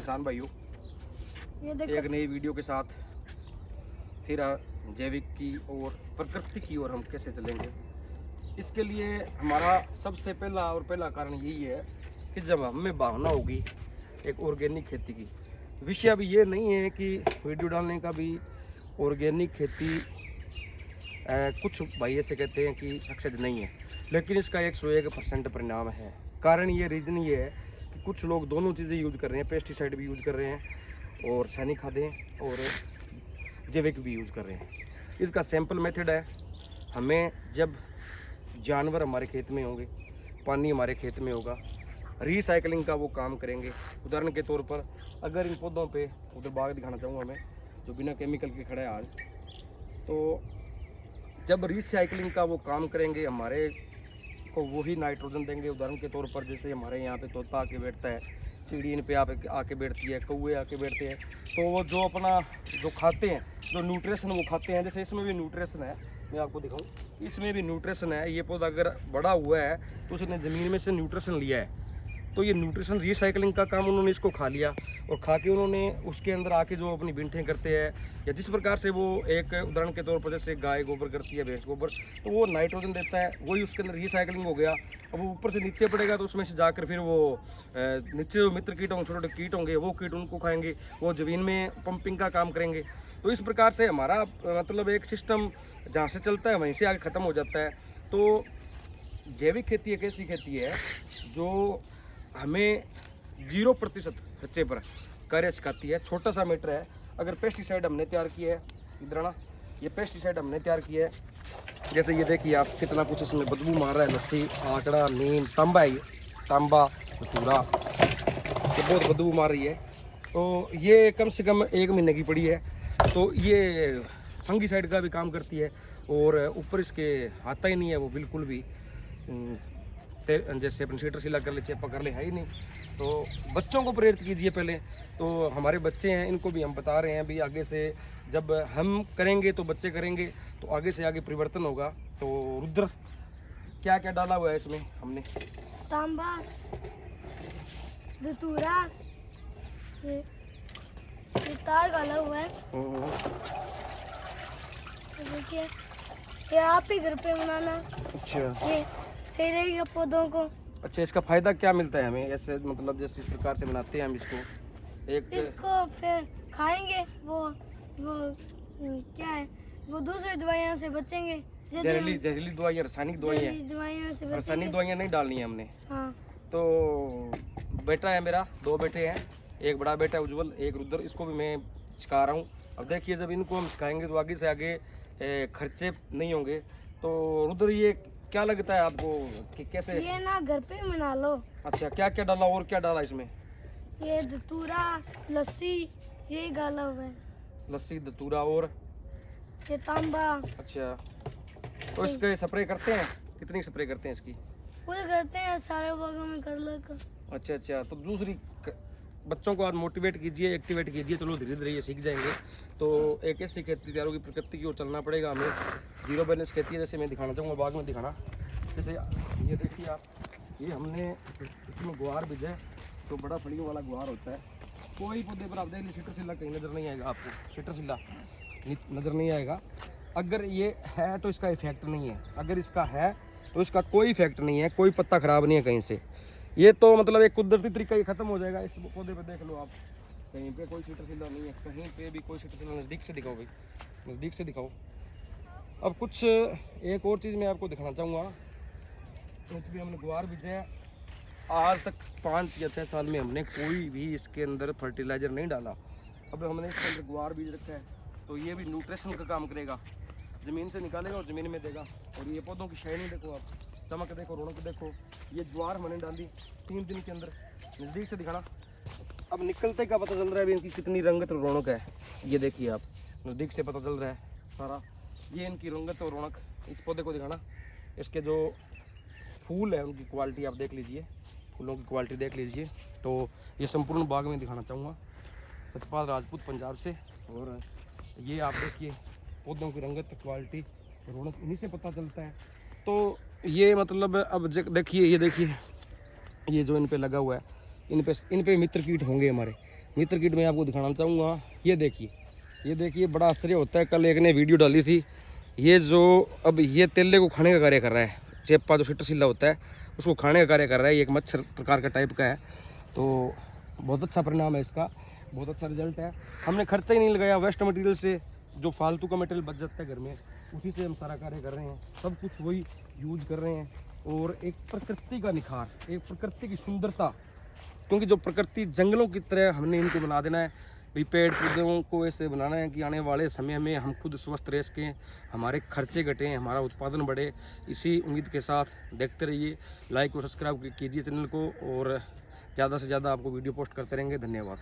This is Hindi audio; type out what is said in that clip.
किसान भाइयों, ये एक नई वीडियो के साथ फिर जैविक की और प्रकृति की ओर हम कैसे चलेंगे। इसके लिए हमारा सबसे पहला कारण यही है कि जब हमें भावना होगी एक ऑर्गेनिक खेती की। विषय अभी ये नहीं है कि वीडियो डालने का भी ऑर्गेनिक खेती कुछ भाई ऐसे कहते हैं कि सक्सेस नहीं है, लेकिन इसका 101% परिणाम है। कारण ये रीज़न ये है कि कुछ लोग दोनों चीज़ें यूज़ कर रहे हैं, पेस्टिसाइड भी यूज़ कर रहे हैं और रासायनिक खादें और जैविक भी यूज़ कर रहे हैं। इसका सिंपल मेथड है, हमें जब जानवर हमारे खेत में होंगे, पानी हमारे खेत में होगा, रिसाइकलिंग का वो काम करेंगे। उदाहरण के तौर पर अगर इन पौधों पे उधर बाग दिखाना चाहूँगा मैं, जो बिना केमिकल के खड़ा है आज, तो जब रिसाइकलिंग का वो काम करेंगे हमारे को वही नाइट्रोजन देंगे। उदाहरण के तौर पर जैसे हमारे यहाँ पे तोता आके बैठता है, चिड़ी इन पे आके बैठती है, कौवे आके बैठते हैं, तो वो जो अपना जो खाते हैं, जो न्यूट्रिशन वो खाते हैं, जैसे इसमें भी न्यूट्रिशन है, मैं आपको दिखाऊं, इसमें भी न्यूट्रिशन है। ये पौधा अगर बड़ा हुआ है तो उसने ज़मीन में से न्यूट्रिशन लिया है, तो ये न्यूट्रिशन रिसाइकलिंग का काम उन्होंने इसको खा लिया और खा के उन्होंने उसके अंदर आके जो अपनी बिंठें करते हैं, या जिस प्रकार से वो एक उदाहरण के तौर पर जैसे गाय गोबर करती है, भैंस गोबर, तो वो नाइट्रोजन देता है, वही उसके अंदर रिसाइकलिंग हो गया। अब वो ऊपर से नीचे पड़ेगा तो उसमें से जाकर फिर वो नीचे जो मित्र कीट होंगे, छोटे छोटे कीट होंगे, वो कीट उनको खाएंगे, वो ज़मीन में पंपिंग का काम करेंगे। तो इस प्रकार से हमारा मतलब एक सिस्टम जहाँ से चलता है वहीं से आगे ख़त्म हो जाता है। तो जैविक खेती एक ऐसी खेती है जो हमें 0% खर्चे पर कार्य सिखाती है। छोटा सा मीटर है। अगर पेस्टिसाइड हमने तैयार किया है, इधर ना, ये पेस्टिसाइड हमने तैयार किया है, जैसे ये देखिए आप कितना कुछ इसमें बदबू मार रहा है, लस्सी, आकड़ा, नीम, तांबा है, तांबा, धतूरा, ये बहुत बदबू मार रही है। तो ये कम से कम 1 महीने की पड़ी है। तो ये फंगीसाइड का भी काम करती है और ऊपर इसके आता ही नहीं है वो बिल्कुल भी। जैसे अपन सीटरसिला कर ले, चेपा कर ले, है ही नहीं। तो बच्चों को प्रेरित कीजिए पहले। तो हमारे बच्चे हैं, इनको भी हम बता रहे हैं अभी, आगे से जब हम करेंगे तो बच्चे करेंगे, तो आगे से आगे परिवर्तन होगा। तो रुद्र, क्या क्या डाला हुआ है इसमें हमने? तांबा, धतूरा, ये तार डाला हुआ है। देखिए, ये आप ही घर पे बनाना। अच्छा, ये सही रहेगा पौधों को। अच्छा, इसका फायदा क्या मिलता है हमें? ऐसे मतलब जैसे इस प्रकार से बनाते हैं हम इसको फिर खाएंगे, वो क्या है, वो दूसरी दवाइयाँ से बचेंगे। जहरीली दवाइयाँ, रासायनिक दवाइयाँ से रासायनिक दवाइयाँ नहीं डालनी है हमने। हाँ। तो बेटा है मेरा, 2 बेटे हैं, एक बड़ा बेटा है उज्जवल, एक रुद्र, इसको भी मैं सिखा रहा हूँ। अब देखिए, जब इनको हम सिखाएंगे तो आगे से आगे खर्चे नहीं होंगे। तो रुद्र, ये क्या लगता है आपको कि कैसे? ये ना घर पे बना लो। अच्छा, क्या क्या डाला और क्या डाला इसमें? ये धतूरा, लस्सी, ये डाला हुआ है। लस्सी, धतूरा और ये तांबा। अच्छा, तो इसके स्प्रे करते हैं? कितनी स्प्रे करते हैं इसकी? फुल करते हैं, सारे बागों में कर लेकर। अच्छा, तो दूसरी बच्चों को आज मोटिवेट कीजिए, एक्टिवेट कीजिए, चलो धीरे धीरे ये सीख जाएंगे। तो एक ऐसी खेती तैयार होगी, प्रकृति की ओर चलना पड़ेगा हमें। 0 बैलेंस खेती है, जैसे मैं दिखाना चाहूँगा, बाग में दिखाना। जैसे ये देखिए आप, ये हमने इसमें गुआर बीजा है, तो बड़ा फलियों वाला गुआर होता है। कोई पौधे पर आप देख लीजिए, सीटरसिला कहीं नज़र नहीं आएगा आपको, सीटरसिला नज़र नहीं आएगा। अगर ये है तो इसका इफेक्ट नहीं है, अगर इसका है तो इसका कोई इफेक्ट नहीं है, कोई पत्ता खराब नहीं है कहीं से। ये तो मतलब एक कुदरती तरीका ही खत्म हो जाएगा। इस पौधे पे देख लो आप, कहीं पे कोई सीटरसिला नहीं है, कहीं पे भी कोई सीटरसिला। नज़दीक से दिखाओ भाई, नज़दीक से दिखाओ। अब कुछ एक और चीज़ मैं आपको दिखाना चाहूँगा। भी हमने गुआर बीजा है, आज तक 5 या 6 साल में हमने कोई भी इसके अंदर फर्टिलाइज़र नहीं डाला। अब हमने इसके अंदर गुआर बीज रखा है, तो ये भी न्यूट्रिशन का काम करेगा, ज़मीन से निकालेगा और ज़मीन में देगा। और ये पौधों की शाइनिंग देखो आप, चमक देखो, रौनक देखो। ये ज्वार हमने डाली 3 दिन के अंदर, नज़दीक से दिखाना। अब निकलते का पता चल रहा है इनकी कितनी रंगत और रौनक है। ये देखिए आप, नज़दीक से पता चल रहा है सारा, ये इनकी रंगत और रौनक। इस पौधे को दिखाना, इसके जो फूल है उनकी क्वालिटी आप देख लीजिए, फूलों की क्वालिटी देख लीजिए। तो ये संपूर्ण बाग में दिखाना चाहूँगा, सतपाल राजपूत पंजाब से। और ये आप देखिए पौधों की रंगत, क्वालिटी, रौनक इन्हीं से पता चलता है। तो ये मतलब अब देखिए, ये देखिए, ये जो इन पे लगा हुआ है, इन पे मित्र कीट होंगे हमारे, मित्र किट में आपको दिखाना चाहूँगा। ये देखिए बड़ा आश्चर्य होता है। कल एक ने वीडियो डाली थी, ये जो अब ये तेले को खाने का कार्य कर रहा है, चेप्पा जो सिट्रसिल्ला होता है उसको खाने का कार्य कर रहा है। ये एक मच्छर प्रकार का टाइप का है, तो बहुत अच्छा परिणाम है इसका, बहुत अच्छा रिजल्ट है। हमने खर्चा ही नहीं लगाया, वेस्ट मटेरियल से जो फालतू का मटेरियल बच जाता है घर में उसी से हम सारा कार्य कर रहे हैं, सब कुछ वही यूज कर रहे हैं। और एक प्रकृति का निखार, एक प्रकृति की सुंदरता, क्योंकि जो प्रकृति जंगलों की तरह हमने इनको बना देना है भाई, पेड़ पौधों को ऐसे बनाना है कि आने वाले समय में हम खुद स्वस्थ रह सकें, हमारे खर्चे घटें, हमारा उत्पादन बढ़े। इसी उम्मीद के साथ देखते रहिए, लाइक और सब्सक्राइब कीजिए चैनल को, और ज़्यादा से ज़्यादा आपको वीडियो पोस्ट करते रहेंगे। धन्यवाद।